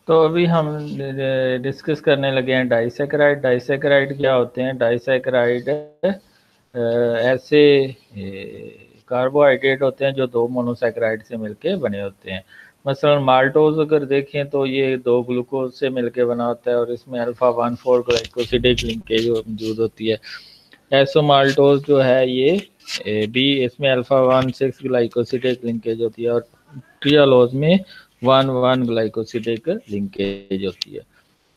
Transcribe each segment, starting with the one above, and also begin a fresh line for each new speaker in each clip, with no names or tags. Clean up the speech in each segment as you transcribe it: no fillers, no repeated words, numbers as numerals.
तो अभी हम डिस्कस करने लगे हैं डाइसैकेराइड। डाइसैकेराइड क्या होते हैं? डाइसैकेराइड ऐसे कार्बोहाइड्रेट होते हैं जो दो मोनोसैकेराइड से मिलके बने होते हैं। मसलन माल्टोज अगर देखें तो ये दो ग्लूकोज से मिलके बना होता है और इसमें अल्फा 1,4 ग्लाइकोसिडिक लिंकेज मौजूद होती है। एसोमाल्टोज जो है ये भी, इसमें अल्फा 1,6 ग्लाइकोसिडिक लिंकेज होती है और ट्रियालोज में 1,1 ग्लाइकोसिडिक लिंकेज होती है।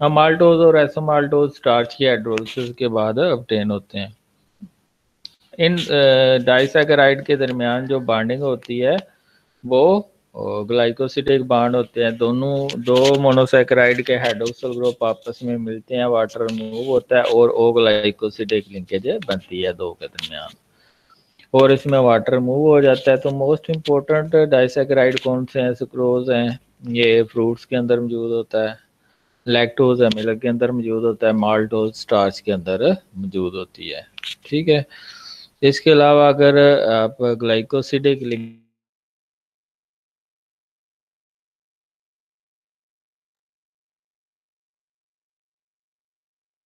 अब माल्टोज और एसोमाल्टोज स्टार्च की हाइड्रोलिसिस के बाद ऑब्टेन होते हैं। इन डाइसैकेराइड के दरमियान जो बॉन्डिंग होती है वो ग्लाइकोसिडिक बॉन्ड होते हैं। दो मोनोसैकेराइड के हाइड्रोक्सिल ग्रुप आपस में मिलते हैं, वाटर रिमूव होता है और ओ ग्लाइकोसिडिक लिंकेज बनती है दो के दरमियान, और इसमें वाटर मूव हो जाता है। तो मोस्ट इम्पोर्टेंट डाइसैकेराइड कौन से हैं? सुक्रोज हैं, ये फ्रूट्स के अंदर मौजूद होता है। लैक्टोज है, मिल्क के अंदर मौजूद होता है। माल्टोज स्टार्च के अंदर मौजूद होती है। ठीक है। इसके अलावा अगर आप ग्लाइकोसिडिक लिंक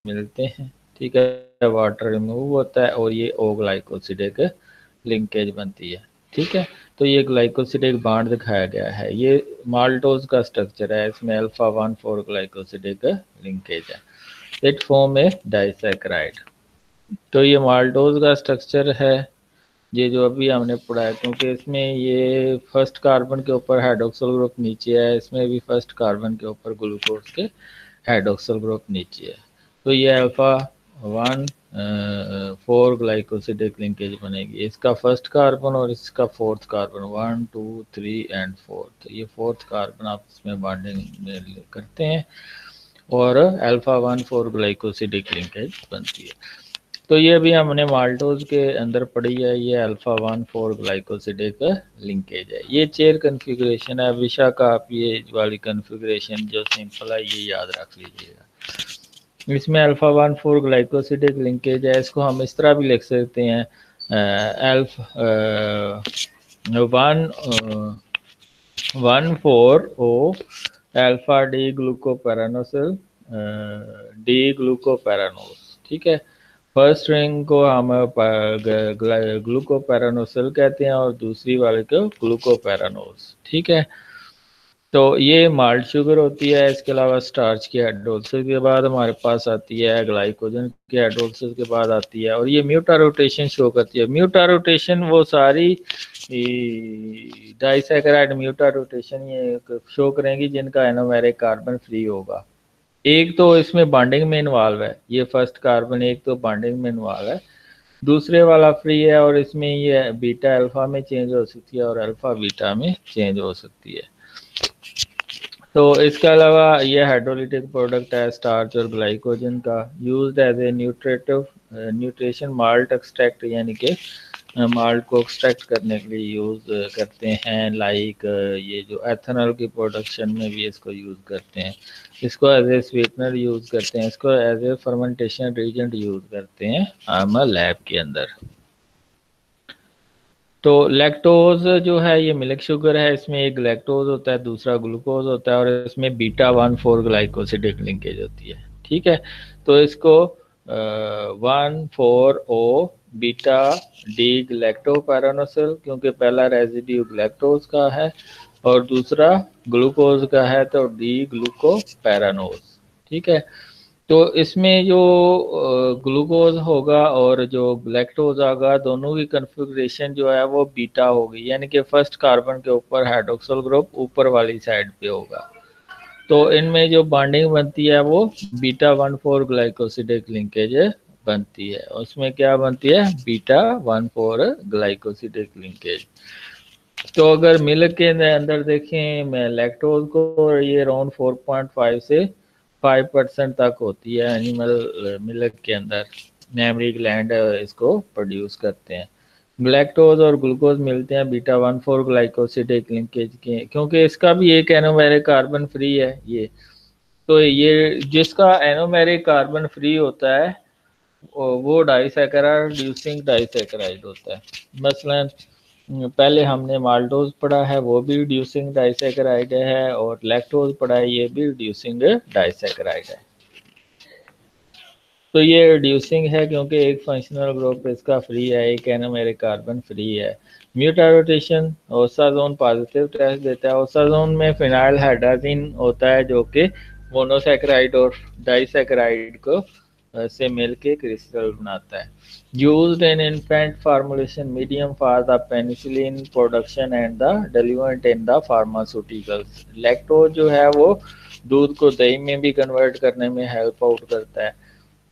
मिलते हैं, ठीक है, वाटर रिमूव होता है और ये ओ ग्लाइकोसिडिक लिंकेज बनती है। ठीक है। तो ये ग्लाइकोसिडिक बॉन्ड दिखाया गया है, ये माल्टोज का स्ट्रक्चर है, इसमें अल्फा 1,4 ग्लाइकोसिडिक लिंकेज है। It form A disaccharide. तो ये माल्टोज का स्ट्रक्चर है, ये जो अभी हमने पढ़ा है, क्योंकि इसमें ये फर्स्ट कार्बन के ऊपर हाइड्रोक्सिल ग्रुप नीचे है, इसमें भी फर्स्ट कार्बन के ऊपर ग्लूकोज के हाइड्रोक्सिल ग्रुप नीचे है। तो ये अल्फा 1,4 ग्लाइकोसिडिक लिंकेज बनेगी। इसका फर्स्ट कार्बन और इसका फोर्थ कार्बन, 1, 2, 3 एंड 4, तो ये फोर्थ कार्बन आप इसमें बॉन्डिंग करते हैं और अल्फा 1,4 ग्लाइकोसिडिक लिंकेज बनती है। तो ये भी हमने माल्टोज के अंदर पढ़ी है, ये अल्फा 1,4 ग्लाइकोसिडिक लिंकेज है। ये चेयर कन्फिग्रेशन है विशा का, आप ये वाली कन्फिग्रेशन जो सिंपल है ये याद रख लीजिएगा। इसमें अल्फा 1,4 ग्लाइकोसिडिक लिंकेज है, इसको हम इस तरह भी लिख सकते हैं, अल्फा 1,4 ओ अल्फा डी ग्लूकोपेरानोसिल डी ग्लूकोपेरानोस। ठीक है। फर्स्ट रिंग को हम ग्लूकोपेरानोसिल कहते हैं और दूसरी वाले को ग्लूकोपेरानोस। ठीक है। तो ये माल्ट शुगर होती है। इसके अलावा स्टार्च की हाइड्रोलिसिस के बाद हमारे पास आती है ग्लाइकोजन की हाइड्रोलिसिस के बाद आती है, और ये म्यूटा रोटेशन शो करती है। म्यूटा रोटेशन वो सारी डाइसैकेराइड म्यूटा रोटेशन ये शो करेंगी जिनका एनोमेरिक कार्बन फ्री होगा। एक तो इसमें बॉन्डिंग में इन्वॉल्व है, ये फर्स्ट कार्बन एक तो बॉन्डिंग में इन्वॉल्व है, दूसरे वाला फ्री है, और इसमें ये बीटा अल्फा में चेंज हो सकती है और अल्फा बीटा में चेंज हो सकती है। तो इसके अलावा ये हाइड्रोलिटिक प्रोडक्ट है स्टार्च और ग्लाइकोजन का, used as a nutrition malt extract, यानी कि माल्ट को एक्सट्रैक्ट करने के लिए यूज़ करते हैं। लाइक ये जो एथेनॉल की प्रोडक्शन में भी इसको यूज़ करते हैं, इसको एज ए स्वीटनर यूज़ करते हैं, इसको as a fermentation agent use करते हैं हम लैब के अंदर। तो लैक्टोज जो है ये मिल्क शुगर है, इसमें एक लैक्टोज होता है दूसरा ग्लूकोज होता है और इसमें बीटा 1,4 ग्लाइकोसिडिक लिंकेज होती है। ठीक है। तो इसको 1,4 ओ बीटा डी लैक्टोपेरानोसिल, क्योंकि पहला रेजिड्यू लैक्टोज का है और दूसरा ग्लूकोज का है, तो डी ग्लूकोपेरानोज। ठीक है। तो इसमें जो ग्लूकोज होगा और जो लैक्टोज होगा, दोनों की कन्फिग्रेशन जो है वो बीटा होगी, यानी कि फर्स्ट कार्बन के ऊपर हाइड्रोक्सिल ग्रुप ऊपर वाली साइड पे होगा। तो इनमें जो बॉन्डिंग बनती है वो बीटा 1,4 ग्लाइकोसिडिक लिंकेज बनती है। उसमें क्या बनती है? Beta 1,4 glycosidic linkage. तो अगर मिल्क के अंदर देखें मैं लैक्टोज को, ये अराउंड 4.5 से 5% तक होती है एनिमल मिल्क के अंदर, मेमरी ग्लैंड इसको प्रोड्यूस करते हैं। लैक्टोज और ग्लूकोज मिलते हैं बीटा 1,4 ग्लाइकोसिडिक लिंकेज के, क्योंकि इसका भी एक एनोमेरिक कार्बन फ्री है ये। तो ये जिसका एनोमेरिक कार्बन फ्री होता है वो डाइसैकेराइड रिड्यूसिंग डाइसैकेराइड होता है। मसलन पहले हमने माल्टोज पढ़ा है, वो भी रिड्यूसिंग डाइसैकेराइड है, और लैक्टोज पढ़ा है, ये भी रिड्यूसिंग डाइसैकेराइड है। तो ये रिड्यूसिंग है क्योंकि एक फंक्शनल ग्रुप इसका फ्री है, एक एनोमेरिक कार्बन फ्री है। म्यूटा रोटेशन ओसाजोन पॉजिटिव टेस्ट देता है। ओसाजोन में फिनाइल हाइड्राजीन होता है जो कि मोनोसैकेराइड और डाइसैकेराइड को से मिल के क्रिस्टल बनाता है। Used in infant formulation medium for the penicillin production and the diluent in the pharmaceuticals. Lactose जो है वो दूध को दही में भी कन्वर्ट करने में हेल्प आउट करता है,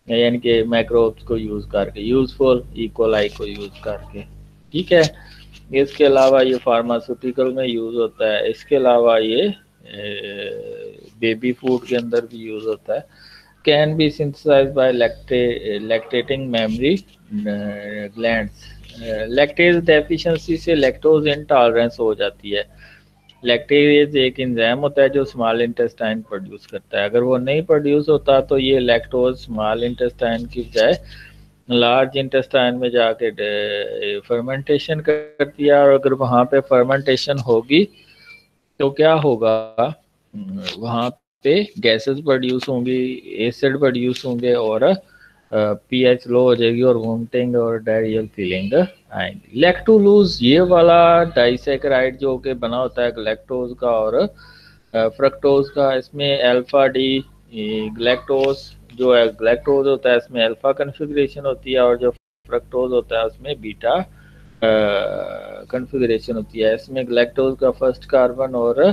यानी कि माइक्रोब्स को यूज करके, यूजफुल इकोलाई को यूज करके। ठीक है, इसके अलावा ये फार्मास्यूटिकल में यूज होता है। इसके अलावा ये बेबी फूड के अंदर भी यूज होता है। Can be synthesised by lactating memory glands. Lactase deficiency से लैक्टोज इंटॉलरेंस हो जाती है। लैक्टेज एक एंजाइम होता है जो स्मॉल इंटेस्टाइन प्रोड्यूस करता है। अगर वो नहीं प्रोड्यूस होता तो ये लैक्टोज स्मॉल इंटेस्टाइन की बजाय लार्ज इंटेस्टाइन में जाके फर्मेंटेशन करती है, और अगर वहाँ पे फर्मेंटेशन होगी तो क्या होगा, वहाँ पे गैसेस प्रोड्यूस होंगी, एसिड प्रोड्यूस होंगे, और पीएच लो हो जाएगी, और वोमिटिंग और डायरियल फीलिंग आएंगी। लैक्टोलूज ये वाला डाइसैकेराइड जो कि बना होता है ग्लैक्टोज का और फ्रक्टोज का, इसमें अल्फा डी ग्लैक्टोज जो है, ग्लैक्टोज होता है इसमें अल्फा कन्फिग्रेशन होती है, और जो फ्रक्टोज होता है उसमें बीटा कन्फिग्रेशन होती है। इसमें ग्लैक्टोज का फर्स्ट कार्बन और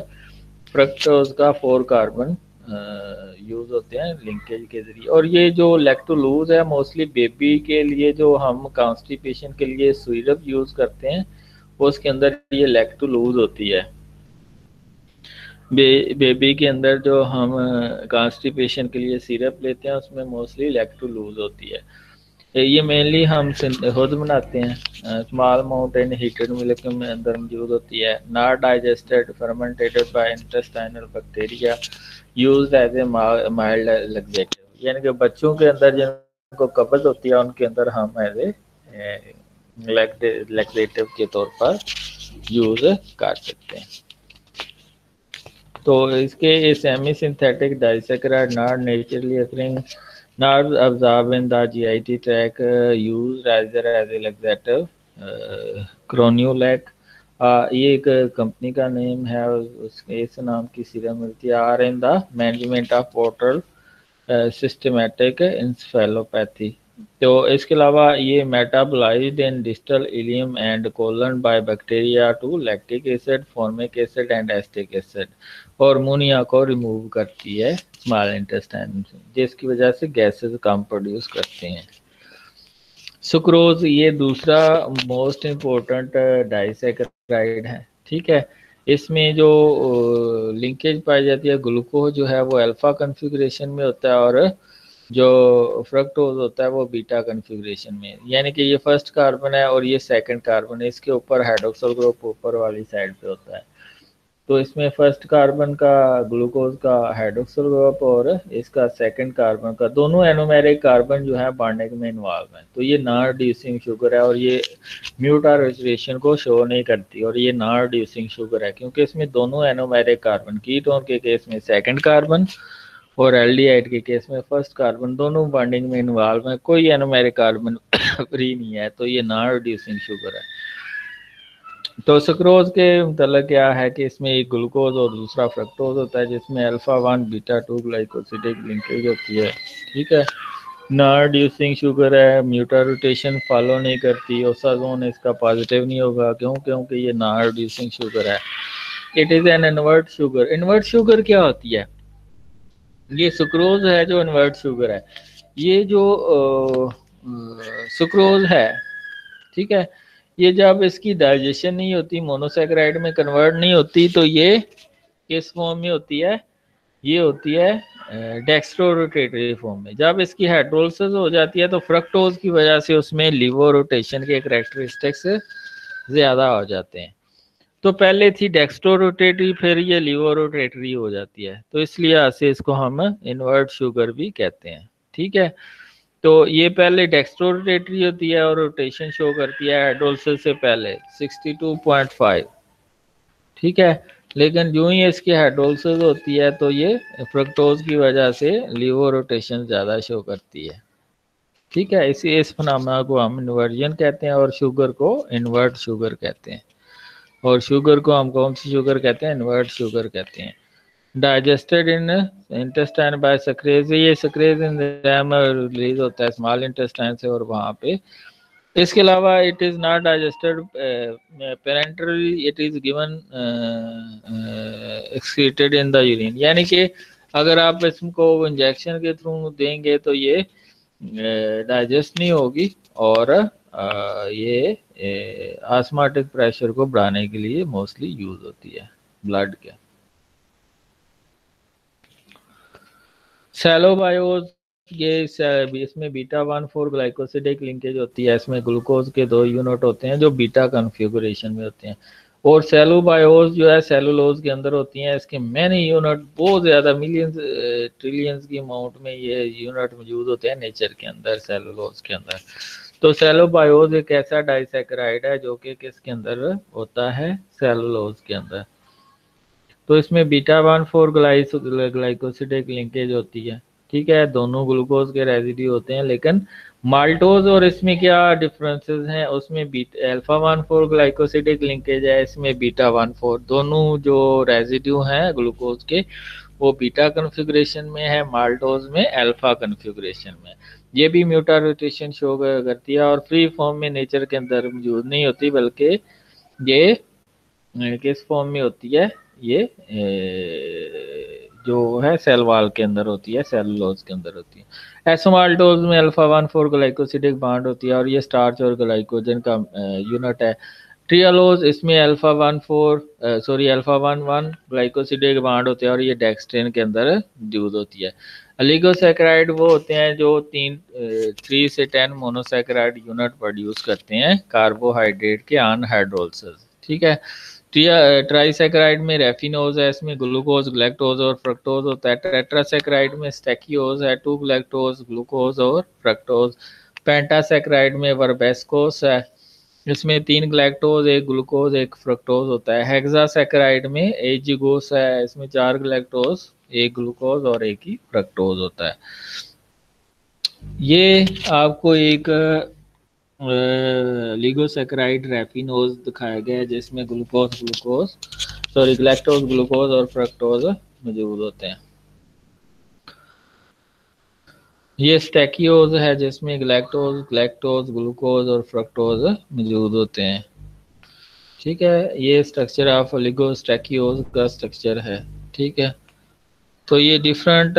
फ्रक्टोज का 4 कार्बन यूज होते हैं लिंकेज के जरिए। और ये जो लैक्टोलूज है मोस्टली बेबी के लिए, जो हम कॉन्स्टिपेशन के लिए सिरप यूज करते हैं उसके अंदर ये लैक्टोलूज होती है। बेबी के अंदर जो हम कॉन्स्टिपेशन के लिए सिरप लेते हैं उसमें मोस्टली लैक्टोलूज होती है। ये मेनली हम खुद बनाते हैं। Small amount in heated milk में अंदर मौजूद होती है। Not digested fermented by intestinal bacteria used as a mild laxative, यानी कि बच्चों के अंदर जिनको कब्ज होती है उनके अंदर हम एज ए लैक्सेटिव के तौर पर यूज कर सकते हैं। तो इसके semi synthetic disaccharide not naturally occurring not absorbed in the GIT tract, used rather as a laxative, Cronulac। ये एक कंपनी का नेम है, उसके इस नाम की सीरम मिलती है। Are in the management of portal systematic encephalopathy. तो इसके अलावा ये metabolised in distal ileum and colon by bacteria to lactic acid, formic acid and acetic acid, और अमोनिया को रिमूव करती है स्मॉल इंटेस्टाइन से, जिसकी वजह से गैसेस कम प्रोड्यूस करते हैं। सुक्रोज ये दूसरा मोस्ट इम्पोर्टेंट डाइसैकेराइड है। ठीक है, इसमें जो लिंकेज पाई जाती है, ग्लूकोज जो है वो अल्फा कन्फिग्रेशन में होता है, और जो फ्रक्टोज होता है वो बीटा कन्फिग्रेशन में, यानी कि ये फर्स्ट कार्बन है और ये सेकंड कार्बन है, इसके ऊपर हाइड्रोक्सिल ग्रुप ऊपर वाली साइड पे होता है। तो इसमें फर्स्ट कार्बन का ग्लूकोज का हाइड्रोक्सिल ग्रुप और इसका सेकंड कार्बन का, दोनों एनोमेरिक कार्बन जो है बॉन्डिंग में इन्वॉल्व है। तो ये नॉन रिड्यूसिंग शुगर है, और ये म्यूटारेशन को शो नहीं करती, और ये नॉन रिड्यूसिंग शुगर है क्योंकि इसमें दोनों एनोमेरिक कार्बन, कीटोन के केस में सेकंड कार्बन और एल्डिहाइड के केस में फर्स्ट कार्बन, दोनों बॉन्डिंग में इन्वॉल्व है, कोई एनोमेरिक कार्बन फ्री नहीं है, तो ये नॉन रिड्यूसिंग शुगर है। तो सुक्रोज के मतलब क्या है कि इसमें एक ग्लूकोज और दूसरा फ्रक्टोज होता है, जिसमें अल्फा 1 बीटा 2 ग्लाइकोसिडिक लिंकेज होती है। ठीक है, नॉन रिड्यूसिंग शुगर है, म्यूटा रोटेशन फॉलो नहीं करती, ओसाजोन इसका पॉजिटिव नहीं होगा, क्योंकि ये नॉन रिड्यूसिंग शुगर है। It is an invert sugar. Invert sugar क्या होती है? ये सुक्रोज है जो इन्वर्ट शुगर है। ये जो सुक्रोज है, ठीक है, ये जब इसकी डाइजेशन नहीं होती, मोनोसैकेराइड में कन्वर्ट नहीं होती, तो ये किस फॉर्म में होती है? ये होती है डेक्स्ट्रोरोटेटरी फॉर्म में। जब इसकी हाइड्रोलिसिस हो जाती है तो फ्रक्टोज की वजह से उसमें लिवो रोटेशन के कैरेक्टरिस्टिक्स ज्यादा हो जाते हैं। तो पहले थी डेक्स्ट्रोरोटेटरी, फिर ये लिवो रोटेटरी हो जाती है, तो इसलिए ऐसे इसको हम इन्वर्ट शुगर भी कहते हैं। ठीक है, तो ये पहले डेक्स्ट्रो रोटेटरी होती है और रोटेशन शो करती है हाइड्रोलिसिस से पहले 62.5, ठीक है। लेकिन जो ही इसकी हाइड्रोलिसिस होती है तो ये फ्रक्टोज की वजह से लीवर रोटेशन ज़्यादा शो करती है, ठीक है। इस फिनोमेना को हम इन्वर्जन कहते हैं और शुगर को इन्वर्ट शुगर कहते हैं। और शुगर को हम कौन सी शुगर कहते हैं? इन्वर्ट शुगर कहते हैं। डाइजेस्टेड इन इंटेस्टाइन बाय सक्रेज, ये सक्रेज एंजाइम रिलीज होता है स्मॉल इंटेस्टाइन से और वहाँ पे। इसके अलावा it is not digested parenterally, it is given excreted in the urine, यानी कि अगर आप इसको इंजेक्शन के थ्रू देंगे तो ये डाइजेस्ट नहीं होगी और ये आस्माटिक प्रेशर को बढ़ाने के लिए मोस्टली यूज होती है ब्लड के। सेलोबायोज, ये इसमें बीटा 1,4 ग्लाइकोसिडिक लिंकेज होती है। इसमें ग्लूकोज के 2 यूनिट होते हैं जो बीटा कन्फिगुरेशन में होते हैं। और सेलोबायोज जो है सेलुलोज के अंदर होती हैं। इसके मैनी यूनिट, बहुत ज़्यादा मिलियंस ट्रिलियंस की अमाउंट में ये यूनिट मौजूद होते हैं नेचर के अंदर, सेलुलोज के अंदर। तो सेलोबायोज एक ऐसा डाइसैकेराइड है जो कि किसके अंदर होता है? सेलुलोज के अंदर। तो इसमें बीटा 1,4 ग्लाइकोसिडिक लिंकेज होती है, ठीक है। दोनों ग्लूकोज के रेजिड्यू होते हैं, लेकिन माल्टोज और इसमें क्या डिफरेंसेस हैं? उसमें बीटा अल्फा 1,4 ग्लाइकोसिडिक लिंकेज है, इसमें बीटा 1,4। दोनों जो रेजिड्यू हैं ग्लूकोज के वो बीटा कन्फिग्रेशन में है, माल्टोज में अल्फा कन्फिग्रेशन में। ये भी म्यूटारोटेशन शो करती है और फ्री फॉर्म में नेचर के अंदर मौजूद नहीं होती, बल्कि ये किस फॉर्म में होती है? ये जो है सेल वॉल के अंदर होती है, सेलुलोज के अंदर होती है। एसोमाल्टोज में अल्फा 1,4 ग्लाइकोसिडिक बॉन्ड होती है और ये स्टार्च और ग्लाइकोजन का यूनिट है। ट्रियालोज, इसमें अल्फा 1,1 ग्लाइकोसिडिक बॉन्ड होते हैं और ये डेक्सट्रिन के अंदर यूज होती है। ओलिगोसैकेराइड वो होते हैं जो 3 से 10 मोनोसैकेराइड यूनिट प्रोड्यूस करते हैं कार्बोहाइड्रेट के अनहाइड्रोलिसिस, ठीक है। ट्राइसैकेराइड में रेफिनोज है, इसमें ग्लूकोज, ग्लैक्टोज और फ्रक्टोज होता है। टेट्रासैकेराइड में स्टैकियोज है, 2 ग्लैक्टोज, ग्लूकोज और फ्रक्टोज। पेंटासैकेराइड में वर्बेस्कोस है, इसमें 3 ग्लैक्टोज, 1 ग्लूकोज, 1 फ्रक्टोज होता है। हेक्सासैकेराइड में एजिगोस है, इसमें 4 ग्लैक्टोज, 1 ग्लूकोज और 1 ही फ्रक्टोज होता है। ये आपको एक लिगोसैकेराइड रेफिनोज दिखाया गया है जिसमें ग्लैक्टोज, ग्लूकोज और फ्रक्टोज मौजूद होते हैं। ये स्टैकियोज है जिसमें ग्लैक्टोज, ग्लूकोज और फ्रक्टोज मौजूद होते हैं, ठीक है। ये स्ट्रक्चर ऑफ ओलिगोस्टैकियोज का स्ट्रक्चर है, ठीक है। तो ये डिफरेंट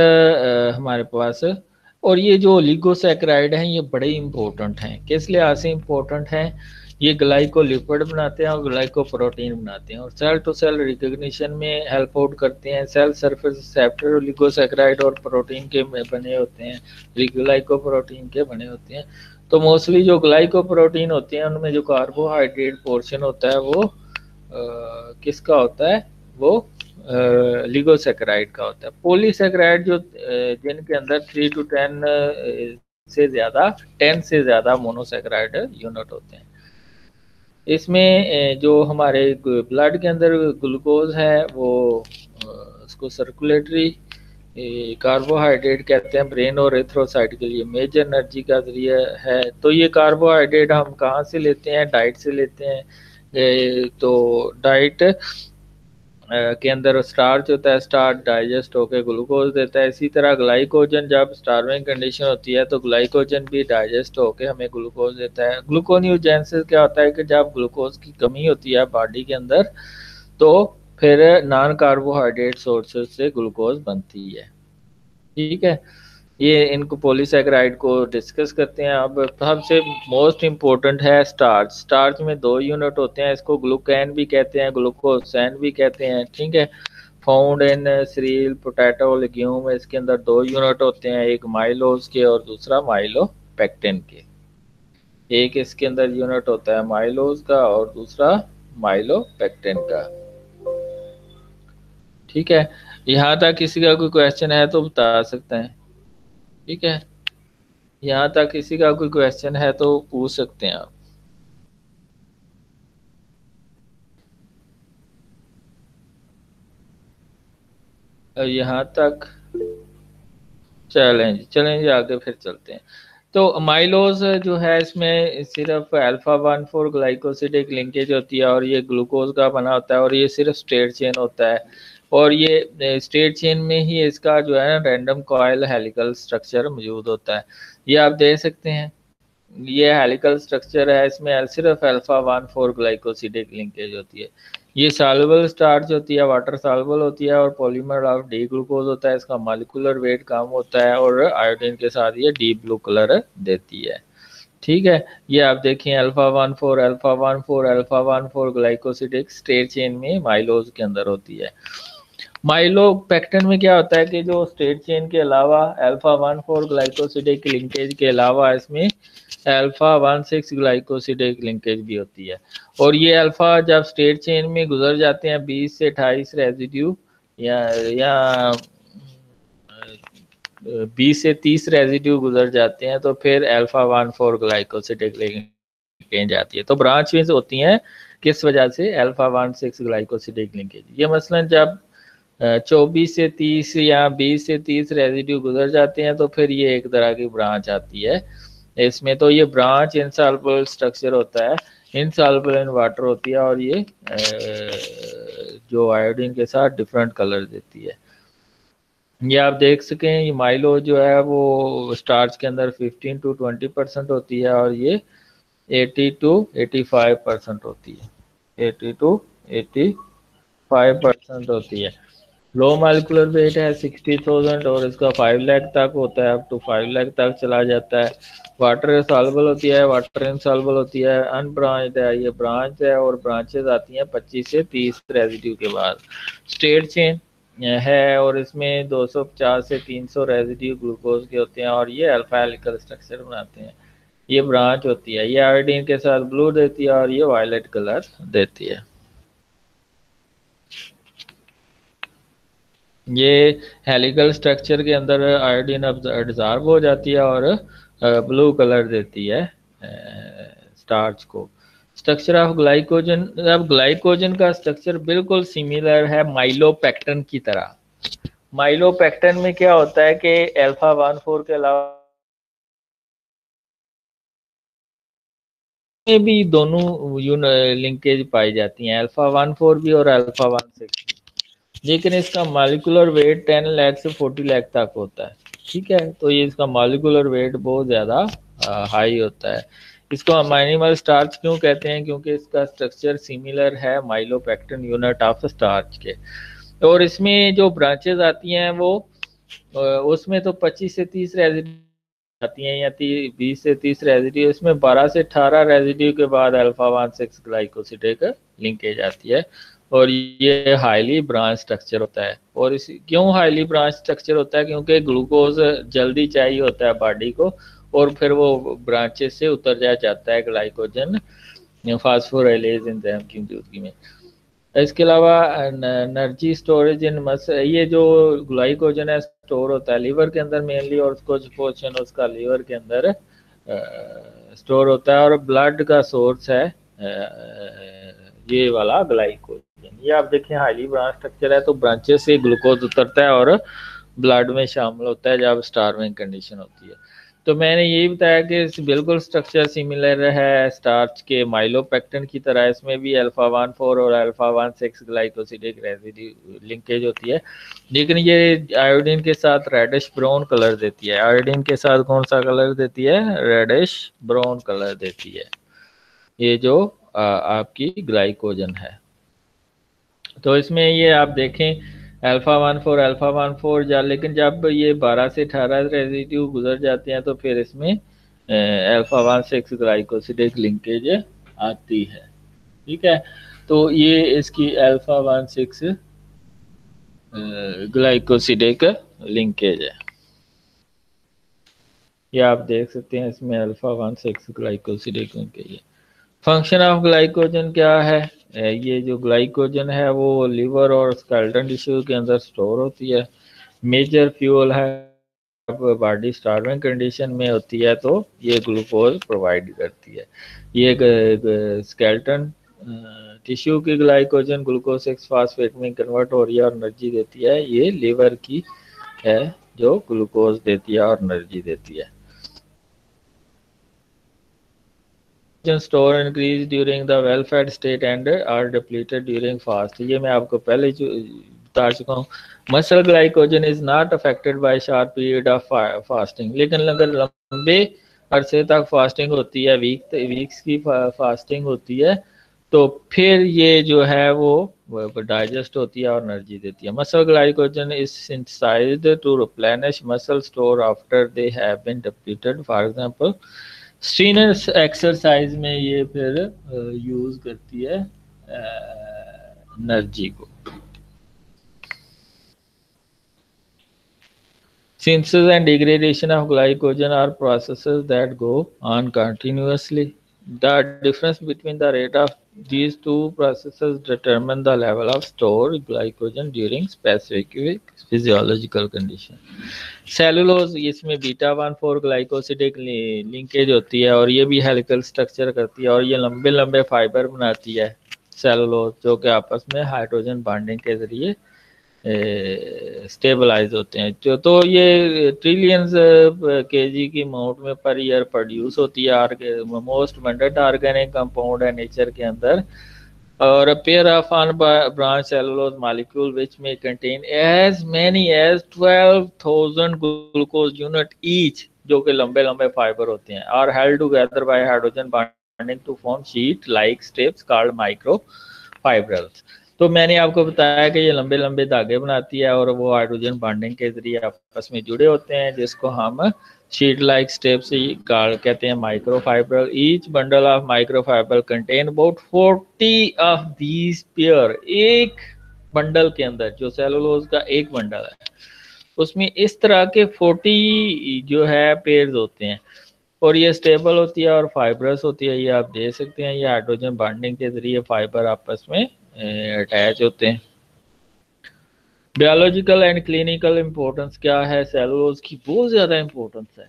हमारे पास, और ये जो ओलिगोसैकेराइड हैं ये बड़े इंपॉर्टेंट हैं। किस लिहाज से इंपॉर्टेंट हैं? ये ग्लाइकोलिपिड बनाते हैं और ग्लाइकोप्रोटीन बनाते हैं और सेल टू सेल रिकग्निशन में हेल्प आउट करते हैं। सेल सरफेस रिसेप्टर ओलिगोसैकेराइड और प्रोटीन के बने होते हैं, ग्लाइकोप्रोटीन के बने होते हैं। तो मोस्टली जो ग्लाइकोप्रोटीन होते हैं उनमें जो कार्बोहाइड्रेट पोर्शन होता है वो किसका होता है? वो लिगोसैकेराइड का होता है। पॉलीसैकेराइड जो जिनके अंदर 3 to 10 से ज़्यादा 10 से ज़्यादा मोनोसैकेराइड यूनिट होते हैं। इसमें जो हमारे ब्लड के अंदर ग्लूकोज है वो उसको सर्कुलेटरी कार्बोहाइड्रेट कहते हैं। ब्रेन और एथ्रोसाइट के लिए मेजर एनर्जी का जरिया है। तो ये कार्बोहाइड्रेट हम कहाँ से लेते हैं? डाइट से लेते हैं। तो डाइट के अंदर स्टार्च होता है, स्टार्च डाइजेस्ट होकर ग्लूकोज देता है। इसी तरह ग्लाइकोजन, जब स्टार्विंग कंडीशन होती है तो ग्लाइकोजन भी डाइजेस्ट होकर हमें ग्लूकोज देता है। ग्लूकोन्यूजेंसिस क्या होता है कि जब ग्लूकोज की कमी होती है बॉडी के अंदर तो फिर नॉन कार्बोहाइड्रेट सोर्सेज से ग्लूकोज बनती है, ठीक है। ये इनको पॉलीसैकेराइड को डिस्कस करते हैं। अब सबसे मोस्ट इम्पोर्टेंट है स्टार्च। स्टार्च में 2 यूनिट होते हैं, इसको ग्लूकैन भी कहते हैं, ग्लूकोसैन भी कहते हैं, ठीक है। Found in serial, potato, legume. इसके अंदर 2 यूनिट होते हैं, एक माइलोज के और दूसरा माइलोपेक्टिन के। एक इसके अंदर यूनिट होता है माइलोज का और दूसरा माइलोपेक्टिन का, ठीक है। यहाँ तक किसी का कोई क्वेश्चन है तो बता सकते हैं, ठीक है। यहाँ तक किसी का कोई क्वेश्चन है तो पूछ सकते हैं आप। यहाँ तक चलेंगे चलेंगे आगे फिर चलते हैं। तो माइलोज जो है इसमें सिर्फ अल्फा 1,4 ग्लाइकोसिडिक लिंकेज होती है और ये ग्लूकोज का बना होता है और ये सिर्फ स्ट्रेट चेन होता है। और ये स्ट्रेट चेन में ही इसका जो है ना रैंडम कॉइल हेलिकल स्ट्रक्चर मौजूद होता है। ये आप देख सकते हैं, ये हेलिकल स्ट्रक्चर है, इसमें सिर्फ अल्फा 1,4 ग्लाइकोसिडिक लिंकेज होती है। ये सॉल्युबल स्टार्च होती है, वाटर सॉल्युबल होती है और पॉलीमर ऑफ डी ग्लूकोज होता है। इसका मॉलिक्यूलर वेट कम होता है और आयोडीन के साथ ये डीप ब्लू कलर देती है। ठीक है, ये आप देखें alpha 1,4 alpha 1,4 alpha 1,4 glycosidic straight chain में माइलोज के अंदर होती है। माइलोपेक्टिन में क्या होता है कि जो स्ट्रेट चेन के अलावा अल्फा 1,4 ग्लाइकोसिडिक लिंकेज के अलावा इसमें अल्फा 1,6 ग्लाइकोसिडिक लिंकेज भी होती है। और ये अल्फा जब स्ट्रेट चेन में गुजर जाते हैं 20 से 28 रेजिड्यू या 20 से 30 रेजिड्यू गुजर जाते हैं तो फिर अल्फा 1,4 ग्लाइकोसिडिक लिंकेज आती है। तो ब्रांच में होती हैं किस वजह से? Alpha 1,6 glycosidic linkage. ये मसलन जब 24 से 30 या 20 से 30 रेजिड्यू गुजर जाते हैं तो फिर ये एक तरह की ब्रांच आती है इसमें। तो ये ब्रांच इनसॉल्युबल स्ट्रक्चर होता है, इनसॉल्युबल इन वाटर होती है और ये जो आयोडीन के साथ डिफरेंट कलर देती है। ये आप देख सकें, ये माइलो जो है वो स्टार्च के अंदर 15 to 20% होती है और ये 80 to 85% होती है, 80 to 85% होती है। लो मालिकुलर वेट है 60,000 और इसका 5 लाख तक होता है, अप टू 5 लाख तक चला जाता है। वाटर सॉल्युबल होती है, वाटर इनसॉल्युबल होती है, अनब्रांच्ड है, ये ब्रांच है और ब्रांचेस आती हैं 25 से 30 रेजिड्यू के बाद। स्ट्रेट चेन है और इसमें 250 से 300 रेजिड्यू ग्लूकोज के होते हैं और ये अल्फा हेलिकल स्ट्रक्चर बनाते हैं। ये ब्रांच होती है, ये आयोडीन के साथ ब्लू देती है और ये वायलेट कलर देती है। ये हेलिकल स्ट्रक्चर के अंदर आयोडीन अब्जॉर्ब हो जाती है और ब्लू कलर देती है स्टार्च को। स्ट्रक्चर ऑफ ग्लाइकोजन, अब ग्लाइकोजन का स्ट्रक्चर बिल्कुल सिमिलर है माइलोपेक्टिन की तरह। माइलोपेक्टिन में क्या होता है कि अल्फा 1,4 के अलावा में भी दोनों लिंकेज पाई जाती हैं, अल्फा 1,4 भी और अल्फा 1,6 भी, लेकिन इसका मॉलिक्यूलर वेट 10 लाख से 40 लाख तक होता है। ठीक है, तो ये इसका मॉलिक्यूलर वेट बहुत ज़्यादा हाई होता है। इसको हम एनिमल स्टार्च क्यों कहते हैं? क्योंकि इसका स्ट्रक्चर सिमिलर है माइलोपेक्टिन यूनिट ऑफ स्टार्च के। और इसमें जो ब्रांचेज आती हैं वो उसमें तो 25 से 30 रेजिड्यू आती हैं या 20 से 30 रेजिड्यू, इसमें 12 से 18 रेजिड्यू के बाद अल्फा 1,6 ग्लाइकोसिडेक लिंकेज आती है और ये हाईली ब्रांच स्ट्रक्चर होता है। और इस क्यों हाईली ब्रांच स्ट्रक्चर होता है? क्योंकि ग्लूकोज जल्दी चाहिए होता है बॉडी को और फिर वो ब्रांचेस से उतर जाता है ग्लाइकोजन फास्फोराइलेज एंजाइम की मौजूदगी में। इसके अलावा एनर्जी स्टोरेज इन ये जो ग्लाइकोजन है स्टोर होता है लीवर के अंदर मेनली और कुछ पोर्शन उसका लीवर के अंदर स्टोर होता है और ब्लड का सोर्स है ये वाला ग्लाइकोजन। ये आप देखें हाईली ब्रांच स्ट्रक्चर है तो ब्रांचेस से ग्लूकोज उतरता है और ब्लड में शामिल होता है जब स्टार्विंग कंडीशन होती है। तो मैंने यही बताया कि बिल्कुल स्ट्रक्चर सिमिलर है स्टार्च के माइलोपेक्टिन की तरह। इसमें भी अल्फा 1,4 और अल्फा 1,6 ग्लाइकोसिडिक रेजिड्यू लिंकेज होती है, लेकिन ये आयोडीन के साथ रेडिश ब्राउन कलर देती है। आयोडीन के साथ कौन सा कलर देती है? रेडिश ब्राउन कलर देती है ये जो आपकी ग्लाइकोजन है। तो इसमें ये आप देखें अल्फा 1,4 जा, लेकिन जब ये 12 से 18 रेजिड्यू गुजर जाते हैं तो फिर इसमें अल्फा 1,6 ग्लाइकोसिडिक लिंकेज आती है। ठीक है, तो ये इसकी अल्फा 1,6 ग्लाइकोसिडिक लिंकेज है। ये आप देख सकते हैं इसमें अल्फा 1,6 ग्लाइकोसिडिक लिंकेज है। फंक्शन ऑफ ग्लाइकोजन क्या है? ये जो ग्लाइकोजन है वो लिवर और स्केलेटन टिश्यू के अंदर स्टोर होती है। मेजर फ्यूल है बॉडी स्टार्विंग कंडीशन में होती है तो ये ग्लूकोज प्रोवाइड करती है। ये स्केलेटन टिश्यू की ग्लाइकोजन ग्लूकोज 6 फास्फेट में कन्वर्ट हो रही है और एनर्जी देती है। ये लीवर की है जो ग्लूकोज देती है और एनर्जी देती है। Store increase during the well fed state and are depleted during fast. ये मैं आपको पहले बता चुका हूँ। Muscle glycogen is not affected by sharp period of fasting, लेकिन अगर लंबे अरसे तक फास्टिंग होती है, वीक्स की फास्टिंग होती है, तो फिर ये जो है वो डाइजेस्ट होती है और एनर्जी देती है। Muscle glycogen is synthesized to replenish muscle store after they have been depleted. For example strenuous exercise में ये फिर यूज करती है एनर्जी को। Synthesis and degradation of glycogen are processes that go on continuously. The difference between the rate of these two processes determine the level of stored glycogen during specific physiological condition. Cellulose, इसमें beta 1,4 glycosidic linkage होती है और ये भी helical structure करती है और ये लंबे लंबे फाइबर बनाती है सेलुलोज, जो कि आपस में हाइड्रोजन बॉन्डिंग के जरिए स्टेबलाइज होते हैं। तो ये ट्रिलियंस केजी की अमाउंट में पर ईयर प्रोड्यूस होती है। मोस्ट अबंडेंट ऑर्गेनिक कंपाउंड है नेचर के अंदर, और a pair of unbranched cellulose molecule which may contain as many as 12,000 glucose unit each, जो कि लंबे लंबे फाइबर होते हैं, are held together by hydrogen bonding to form sheet like strips called microfibrils। तो मैंने आपको बताया कि ये लंबे लंबे धागे बनाती है और वो हाइड्रोजन बॉन्डिंग के जरिए आपस में जुड़े होते हैं, जिसको हम शीट लाइक स्टेप्स कहते हैं microfibre. Each bundle of microfibre contain about 40 of these pair. एक बंडल के अंदर, जो सेलुलोज का एक बंडल है, उसमें इस तरह के 40 जो है पेयर्स होते हैं और ये स्टेबल होती है और फाइबरस होती है। ये आप देख सकते हैं, ये हाइड्रोजन बॉन्डिंग के जरिए फाइबर आपस में अटैच होते हैं। बायोलॉजिकल एंड क्लिनिकल इंपॉर्टेंस क्या है सेलुलोज की? बहुत ज़्यादा इंपॉर्टेंस है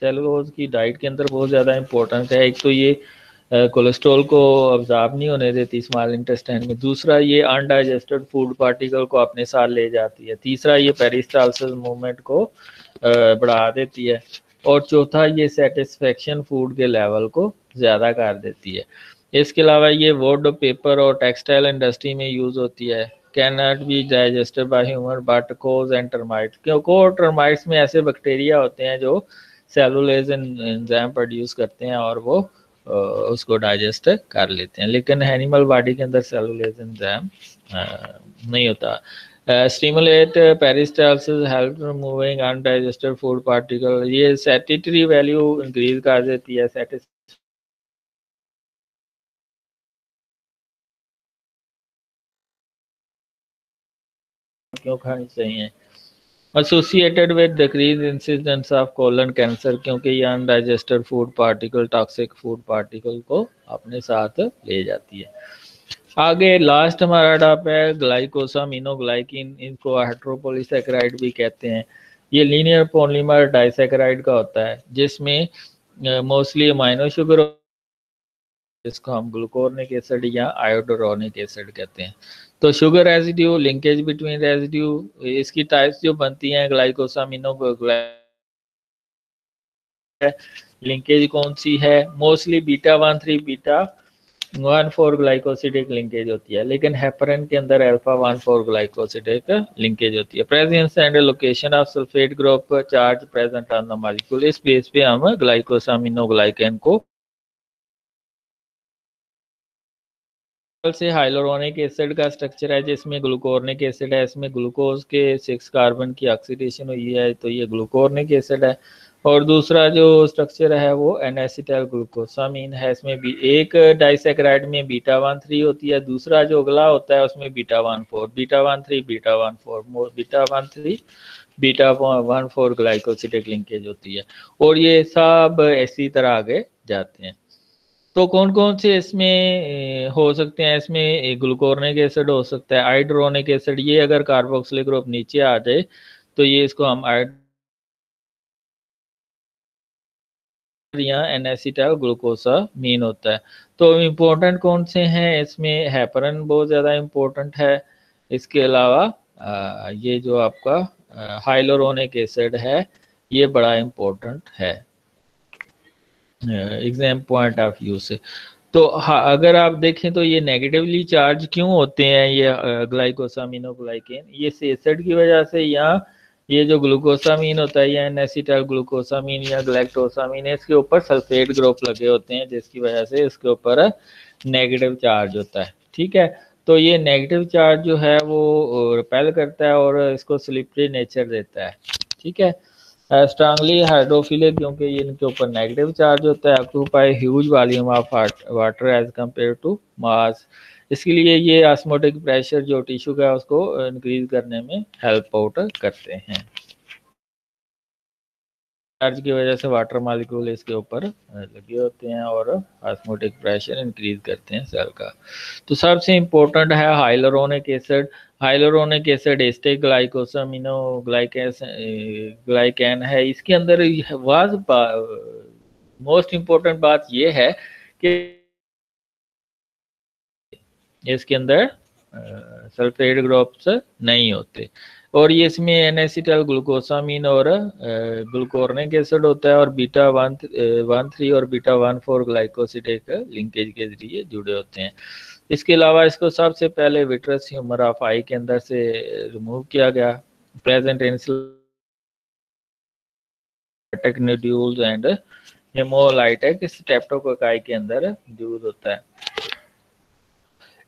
सेलुलोज की। डाइट के अंदर बहुत ज़्यादा इंपॉर्टेंस है। एक तो ये कोलेस्ट्रॉल को अब्जॉर्ब नहीं होने देती स्मॉल इंटेस्टाइन में। दूसरा, ये अनडाइजेस्टेड फूड पार्टिकल को अपने साथ ले जाती है। तीसरा, ये पेरिस्टालसिस मूवमेंट को बढ़ा देती है। और चौथा, ये सेटिस्फेक्शन फूड के लेवल को ज़्यादा कर देती है। इसके अलावा ये वुड, पेपर और टेक्सटाइल इंडस्ट्री में यूज़ होती है। Can not be digested by human but cows and termite, क्योंकि टर्माइट्स में ऐसे बैक्टीरिया होते हैं जो सेलुलोज एंजाइम प्रोड्यूस करते हैं और वो उसको डाइजेस्ट कर लेते हैं, लेकिन एनिमल बॉडी के अंदर सेलुलोज एंजाइम नहीं होता। Stimulate peristalsis, help removing undigested food particle. ये सैटिटरी वैल्यू इंक्रीज कर देती है। क्यों खानी चाहिए? Associated with decrease incidence of colon cancer, क्योंकि ये undigested food particle toxic food particle को अपने साथ ले जाती है। आगे लास्ट हमारा टॉप है ग्लाइकोसामिनोग्लाइकिन। इनको हेट्रोपोलीसैकेराइड भी कहते हैं। ये लीनियर पॉलीमर डाइसैकेराइड का होता है, जिसमें मोस्टली अमाइनो शुगर, जिसको हम ग्लूकोर्निक एसिड या आयोडोरोनिक एसिड कहते हैं। तो sugar residue, linkage between residue, इसकी टाइप्स जो बनती हैं लिंकेज कौन सी है? Mostly beta 1,3 beta 1,4 glycosidic linkage होती है, लेकिन हेपरिन के अंदर अल्फा 1,4 ग्लाइकोसिडिक लिंकेज होती है। Presence and location of sulphate group charge present on the molecule, इस बेस पे हम ग्लाइकोसामिनोग्लाइकन को से हाइलोरोनिक एसिड का स्ट्रक्चर है, जिसमें ग्लूकोर्निक एसिड है। इसमें ग्लूकोज के 6 कार्बन की ऑक्सीडेशन हुई है, तो ये ग्लूकोर्निक एसिड है। और दूसरा जो स्ट्रक्चर है वो एन-एसिटाइल ग्लूकोसामीन है। इसमें भी एक डाइसैकेराइड में बीटा 1,3 होती है, दूसरा जो अगला होता है उसमें beta 1,4 beta 1,3 beta 1,4 beta 1,3 beta 1,4 glycosidic linkage होती है। और ये सब इसी तरह आगे जाते हैं। तो कौन कौन से इसमें हो सकते हैं? इसमें ग्लूकोर्निक एसिड हो सकता है, आइड्रोनिक एसिड। ये अगर कार्बोक्सिलिक ग्रुप नीचे आ जाए तो ये इसको हम यहाँ एन-एसिटाइल ग्लूकोसामीन होता है। तो इम्पोर्टेंट कौन से हैं इसमें? हेपरिन बहुत ज़्यादा इम्पोर्टेंट है। इसके अलावा ये जो आपका हाइलोरोनिक एसिड है ये बड़ा इम्पोर्टेंट है एग्जाम पॉइंट ऑफ व्यू से। तो अगर आप देखें तो ये नेगेटिवली चार्ज क्यों होते हैं ये ग्लाइकोसामिनोग्लाइकेन? ये एसिड की वजह से, या ये जो ग्लूकोसामीन होता है या एन-एसिटाइल ग्लूकोसामीन या गैलेक्टोसामीन है, इसके ऊपर सल्फेट ग्रुप लगे होते हैं जिसकी वजह से इसके ऊपर नेगेटिव चार्ज होता है। ठीक है, तो ये नेगेटिव चार्ज जो है वो रिपेल करता है और इसको स्लिपरी नेचर देता है। ठीक है, स्ट्रांगली हाइड्रोफिलिक क्योंकि ये इनके ऊपर नेगेटिव चार्ज होता है, occupy huge volume of water as compared to mass. इसके लिए ये ऑस्मोटिक प्रेशर जो टिश्यू का है उसको इंक्रीज करने में हेल्प आउट करते हैं। चार्ज की वजह से वाटर मॉलिक्यूल इसके ऊपर लगे होते हैं और ऑस्मोटिक प्रेशर इंक्रीज करते हैं सेल का। तो सबसे इम्पोर्टेंट है hyaluronic acid. Hyaluronic acid ester glycosaminoglycan है। इसके अंदर मोस्ट इम्पोर्टेंट बात ये है कि इसके अंदर सल्फेट ग्रुप्स नहीं होते और ये इसमें एन-एसिटाइल ग्लूकोसामीन और ग्लूकोर्निक एसिड होता है और बीटा 1,3 और बीटा 1,4 ग्लाइकोसिडेक लिंकेज के जरिए जुड़े होते हैं। इसके अलावा इसको सबसे पहले विट्रस ह्यूमर ऑफ आई के अंदर से रिमूव किया गया। Present in nodules and hemolytic streptococci के अंदर मौजूद होता है।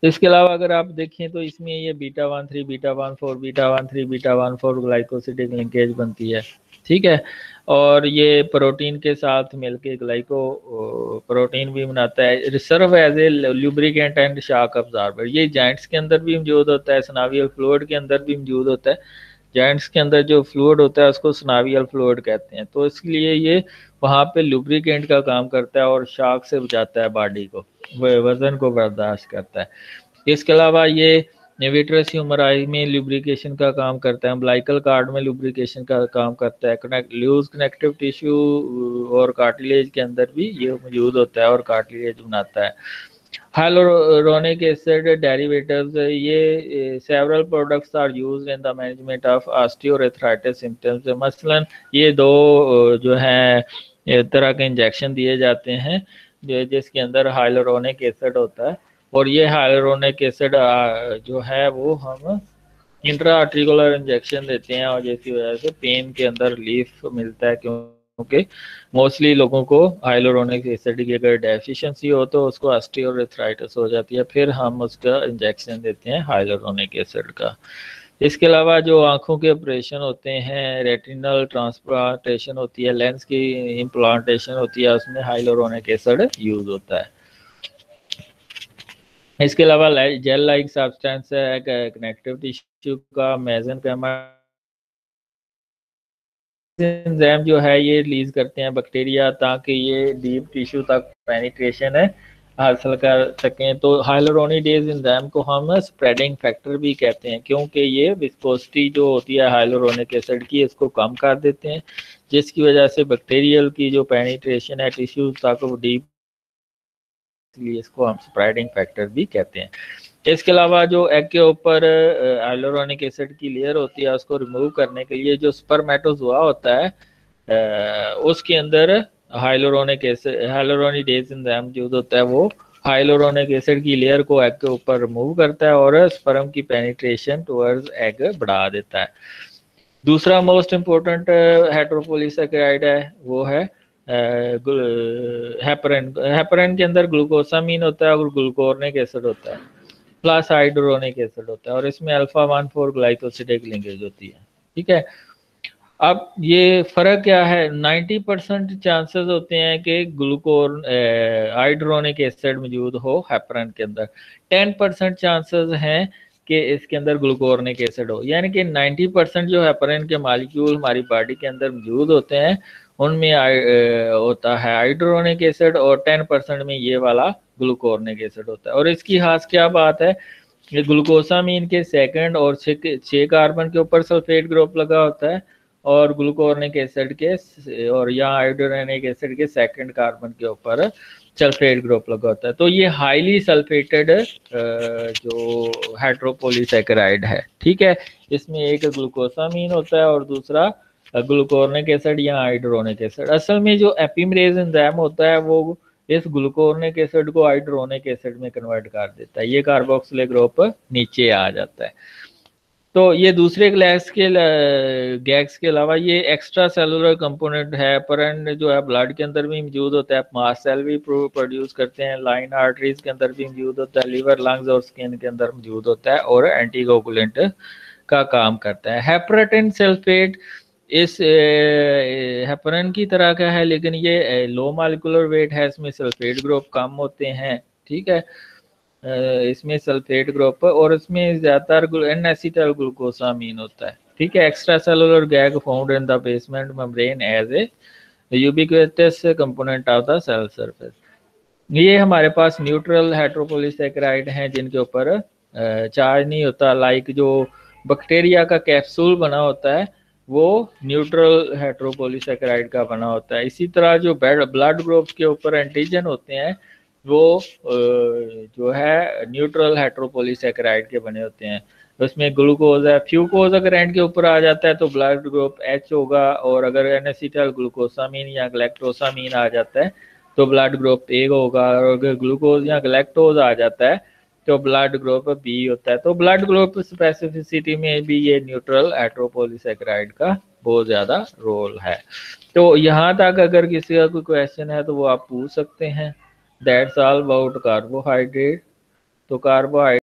इसके अलावा अगर आप देखें तो इसमें ये beta 1,3 beta 1,4 beta 1,3 beta 1,4 glycosidic linkage बनती है। ठीक है, और ये प्रोटीन के साथ मिलके ग्लाइको प्रोटीन भी बनाता है। Reserve as a lubricant and shock absorber. ये जॉइंट्स के अंदर भी मौजूद होता है, स्नावियल फ्लूइड के अंदर भी मौजूद होता है। जॉइंट्स के अंदर जो फ्लूइड होता है उसको स्नावियल फ्लूइड कहते हैं। तो इसके लिए ये वहाँ पे लुब्रिकेंट का काम करता है और शॉक से बचाता है बॉडी को, वजन को बर्दाश्त करता है। इसके अलावा ये विट्रस ह्यूमराई में लुब्रिकेशन का काम करता है, अम्बिलिकल कॉर्ड में लुब्रिकेशन का काम करता है। लूज कनेक्टिव टिश्यू और कार्टिलेज के अंदर भी ये मौजूद होता है और कार्टिलेज बनाता है। हाइलोरोनिक एसिड डेरिवेटिव्स, ये several products are used in the management of osteoarthritis symptoms. मसलन ये दो जो है तरह के इंजेक्शन दिए जाते हैं जिसके अंदर हाइलोरोनिक एसिड होता है और ये हाइलोरोनिक एसिड जो है वो हम इंट्रा आर्टिकुलर इंजेक्शन देते हैं और जिसकी वजह से पेन के अंदर रिलीफ मिलता है, क्योंकि मोस्टली लोगों को हाइलोरोनिक एसिड की अगर डेफिशिएंसी हो तो उसको ऑस्टियोआर्थराइटिस हो जाती है, फिर हम उसका इंजेक्शन देते हैं हाइलोरोनिक एसिड का। इसके अलावा जो आंखों के ऑपरेशन होते हैं, रेटिनल ट्रांसप्लांटेशन होती है, लेंस की इम्प्लांटेशन होती है, उसमें हाइलोरोनिक एसिड यूज होता है। इसके अलावा जेल लाइक सब्सटेंस है कनेक्टिव टिश्यू का मेसेनकाइमा एंजाइम जो है ये रिलीज करते हैं बैक्टीरिया ताकि ये डीप टिश्यू तक पेनिट्रेशन है हासिल कर सकें। तो हाइलोरोनिडेज एंजाइम को हम स्प्रेडिंग फैक्टर भी कहते हैं क्योंकि ये विस्कोसिटी जो होती है हाइलोरोनिक एसिड की इसको कम कर देते हैं, जिसकी वजह से बैक्टीरियल की जो पेनिट्रेशन है टिश्यू तक वो डीप, इसलिए इसको हम स्प्रेडिंग फैक्टर भी कहते हैं। इसके अलावा जो एग के ऊपर हाइलोरोनिक एसिड की लेयर होती है उसको रिमूव करने के लिए जो स्पर्मेटोजोआ होता है उसके अंदर हाइलोरोनिक एसिड हाइलोरोनिडेज एंजाइम जो होता है वो हाइलोरोनिक एसिड की लेयर को एग के ऊपर रिमूव करता है और स्पर्म की पेनिट्रेशन टुवर्ड्स एग बढ़ा देता है। दूसरा मोस्ट इम्पोर्टेंट हेटेरोपॉलीसैकेराइड है वो है हेपरिन। हेपरिन के अंदर ग्लूकोसामीन होता है और ग्लूकोर्निक एसिड होता है प्लस हाइड्रोनिक एसिड होता है और इसमें अल्फा 1,4 ग्लाइकोसिडिक लिंकेज होती है। ठीक है, अब ये फर्क क्या है? 90% चांसेस होते हैं कि ग्लूकोर हाइड्रोनिक एसिड मौजूद हो हेपरिन के अंदर, 10% चांसेस हैं कि इसके अंदर ग्लूकोर्निक एसिड हो। यानी कि 90% जो हेपरिन के मालिक्यूल हमारी बॉडी के अंदर मौजूद होते हैं उनमें होता है हाइड्रोनिक एसिड और 10% में ये वाला ग्लूकोर्निक एसिड होता है। और इसकी खास क्या बात है, ये ग्लूकोसामीन के सेकंड और 6 कार्बन के ऊपर सल्फेट ग्रुप लगा होता है और ग्लूकोनिक एसिड के और या आयोडोनिक एसिड के सेकंड कार्बन के ऊपर सल्फेट ग्रुप लगा होता है। तो ये हाईली सल्फेटेड जो हेट्रोपोलीसैकेराइड है, ठीक है। इसमें एक ग्लूकोसामीन होता है और दूसरा ग्लूकोनिक एसिड या हाइड्रोनिक एसिड। असल में जो एपिमरेज एंजाइम होता है वो इस ग्लूकोनिक एसिड को हाइड्रोनिक एसिड में कन्वर्ट कर देता है, ये कार्बोक्सिलिक ग्रुप नीचे आ जाता है। तो ये दूसरे गैस के अलावा ये एक्स्ट्रा सेलुलर कंपोनेंट है, परन जो है ब्लड के अंदर भी मौजूद होता है, मास्ट सेल भी प्रोड्यूस करते हैं, लाइन आर्टरीज के अंदर भी मौजूद होता है, लीवर लंग्स और स्किन के अंदर मौजूद होता है और एंटीकोगुलेंट का काम करता है। हेपरेटिन सल्फेट इस हेपरिन की तरह का है, लेकिन ये लो मॉलिक्यूलर वेट है, इसमें सल्फेट ग्रुप कम होते हैं, ठीक है। इसमें सल्फेट ग्रुप और इसमें ज्यादातर एन एसिटाइल ग्लूकोसामीन होता है, ठीक है। Extra cellular GAG found in the basement membrane as a ubiquitous component of the cell surface. ये हमारे पास न्यूट्रल हेट्रोपोलीसैकेराइड हैं जिनके ऊपर चार्ज नहीं होता, लाइक जो बैक्टीरिया का कैप्सूल बना होता है वो न्यूट्रल हेट्रोपोलीसैकेराइड का बना होता है। इसी तरह जो ब्लड ग्रुप के ऊपर एंटीजन होते हैं वो जो है न्यूट्रल हेट्रोपोलीसैकेराइड के बने होते हैं। उसमें ग्लूकोज है, फ्यूकोज अगर एंड के ऊपर आ जाता है तो ब्लड ग्रुप एच होगा, और अगर एन एसिटाइल ग्लूकोसामीन या ग्लैक्टोसामीन आ जाता है तो ब्लड ग्रुप ए होगा, और अगर ग्लूकोज या ग्लैक्टोज आ जाता है तो ब्लड ग्रुप बी होता है। तो ब्लड ग्रुप स्पेसिफिसिटी में भी ये न्यूट्रल हेट्रोपोलीसैकेराइड का बहुत ज़्यादा रोल है। तो यहाँ तक अगर किसी का कोई क्वेश्चन है तो वो आप पूछ सकते हैं। That's all about carbohydrate. तो कार्बोहाइड्रेट